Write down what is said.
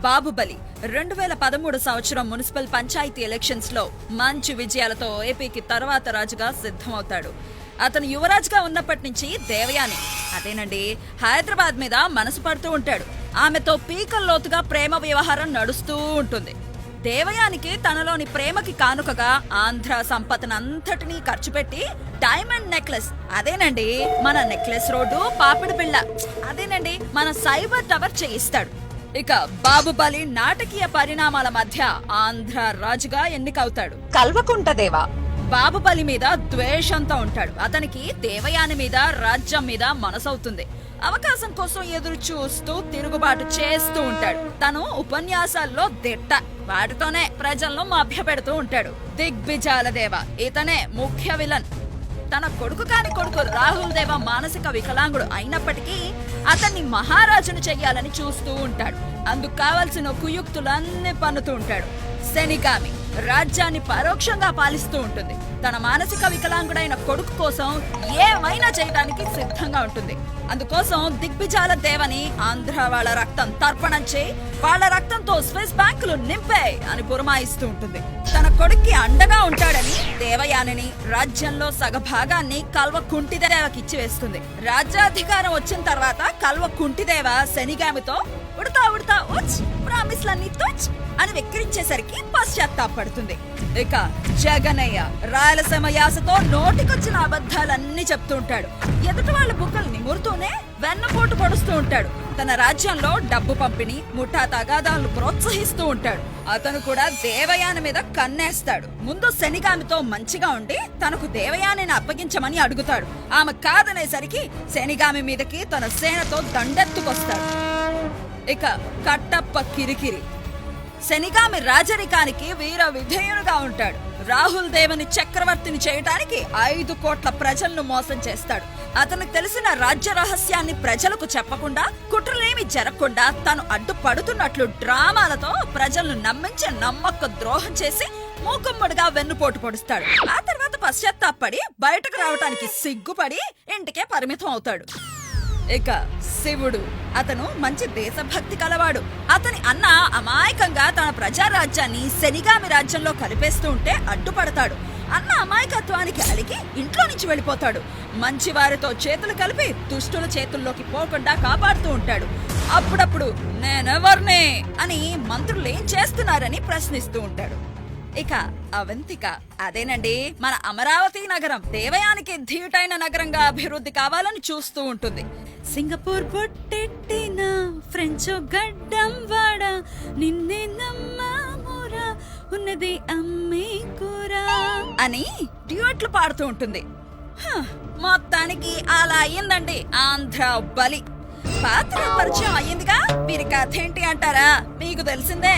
బాబుబలి 2013 సంవత్సరం municipal panchayat elections లో మంచి విజయాలతో ఏపీకి తర్వాత రాజుగా సిద్ధమవుతాడు. అతను యువరాజుగా ఉన్నప్పటి నుంచి దేవయాని అదేనండి హైదరాబాద్ మీద మనసు పడుతూ ఉంటాడు. ఆమెతో పీకల్లోతుగా ప్రేమ వ్యవహారం నడుస్తూ ఉంటుంది. దేవయానికి తనలోని ప్రేమకి కానుకగా ఆంధ్ర సంపదనంతటినీ ఖర్చు పెట్టి డైమండ్ నెక్లెస్ అదేనండి మన నెక్లెస్ రోడ్డు పాపిడి బిళ్ళ అదేనండి మన సైబర్ టవర్ చేయిస్తాడు. ఇక బాబుబలి నాటకీయ పరిణామాల మధ్య ఆంధ్ర రాజుగా ఎన్నికవుతాడు. కల్వకుంట దేవ బాబుబలి మీద ద్వేషంతో ఉంటాడు. అతనికి దేవయాని మీద రాజ్యం మీద మనసవుతుంది. అవకాశం కోసం ఎదురు చూస్తూ తిరుగుబాటు చేస్తూ ఉంటాడు. తను ఉపన్యాసాల్లో దిట్ట, వాటితోనే ప్రజలను మభ్యపెడుతూ ఉంటాడు. దిగ్విజాల దేవ ఇతనే ముఖ్య విలన్. తన కొడుకు కాని కొడుకు రాహుల్ దేవ మానసిక వికలాంగుడు అయినప్పటికీ అతన్ని మహారాజును చెయ్యాలని చూస్తూ ఉంటాడు. అందుకు కావలసిన కుయుక్తులన్నీ పన్నుతూ ఉంటాడు. శనిగామి రాజ్యాన్ని పరోక్షంగా పాలిస్తూ ఉంటుంది. తన మానసిక వికలాంగుడైన కొడుకు కోసం ఏమైనా చేయడానికి సిద్ధంగా ఉంటుంది. అందుకోసం దిగ్విజాల దేవని ఆంధ్ర వాళ్ళ రక్తం తర్పణం చేయి, వాళ్ళ రక్తంతో స్విస్ బ్యాంకులు నింపే అని పురమాయిస్తూ ఉంటుంది. తన కొడుక్కి అండగా ఉంటాడని దేవయానిని రాజ్యంలో సగభాగాన్ని కల్వకుంటిదేవకి ఇచ్చి వేస్తుంది. రాజ్యాధికారం వచ్చిన తర్వాత కల్వకుంటిదేవ శనిగామితో ఉడతా ఉడతా ఉచ్ ప్రామిస్లన్నీ తుచ్ అని వెక్కిరించేసరికి పశ్చాత్తాపడుతుంది. ఇక జగనయ్య రాయలసీమ యాసతో నోటికొచ్చిన అబద్ధాలన్నీ చెప్తూ ఉంటాడు. ఎదుటి వాళ్ళ బుక్కలు నిమురుతూనే వెన్నపోటు పొడుస్తూ ఉంటాడు. తన రాజ్యంలో డబ్బు పంపిణీ ముఠా తగాదాలను ప్రోత్సహిస్తూ ఉంటాడు. అతను కూడా దేవయాని మీద కన్నేస్తాడు. ముందు శనిగామితో మంచిగా ఉండి తనకు దేవయానిని అప్పగించమని అడుగుతాడు. ఆమె కాదనేసరికి శనిగామి మీదకి తన సేనతో దండెత్తుకొస్తాడు. ఇక కట్టప్ప కిరికిరి శనిగామి రాజరికానికి వీర విధేయుడుగా ఉంటాడు. రాహుల్ దేవని చక్రవర్తిని చేయటానికి 5 కోట్ల ప్రజలను మోసం చేస్తాడు. అతనికి తెలిసిన రాజ్య రహస్యాన్ని ప్రజలకు చెప్పకుండా కుట్రలేమి జరగకుండా తను అడ్డుపడుతున్నట్లు డ్రామాలతో ప్రజలను నమ్మించి నమ్మక ద్రోహం చేసి మూకుమ్మడిగా వెన్నుపోటు పొడుస్తాడు. ఆ తర్వాత పశ్చాత్తాపడి బయటకు రావటానికి సిగ్గుపడి ఇంటికే పరిమితం అవుతాడు. ఇక శివుడు అతను మంచి దేశభక్తి కలవాడు. అతని అన్న అమాయకంగా తన ప్రజారాజ్యాన్ని శనిగామి రాజ్యంలో కలిపేస్తూ ఉంటే అడ్డుపడతాడు. అన్న అమాయకత్వానికి అలిగి ఇంట్లో నుంచి వెళ్ళిపోతాడు. మంచి వారితో చేతులు కలిపి దుష్టుల చేతుల్లోకి పోకుండా కాపాడుతూ ఉంటాడు. అప్పుడప్పుడు నేనెవర్నే అని మంత్రులు ఏం చేస్తున్నారని ప్రశ్నిస్తూ ఉంటాడు. ఇక అవంతిక అదేనండి మన అమరావతి నగరం దేవయానికి ధీటైన నగరంగా అభివృద్ధి కావాలని చూస్తూ ఉంటుంది. సింగపూర్ బొట్టెట్టిన ఫ్రెంచ్ గడ్డం వాడ నిన్నే నమ్మమురా ఉన్నది అమ్మే కూరా అని డ్యూయెట్లు పాడుతూ ఉంటుంది. మొత్తానికి అలా అయ్యిందండి ఆంధ్ర బలి. పాత్ర పరిచయం అయ్యిందిగా, వీరి కథ ఏంటి అంటారా? మీకు తెలిసిందే.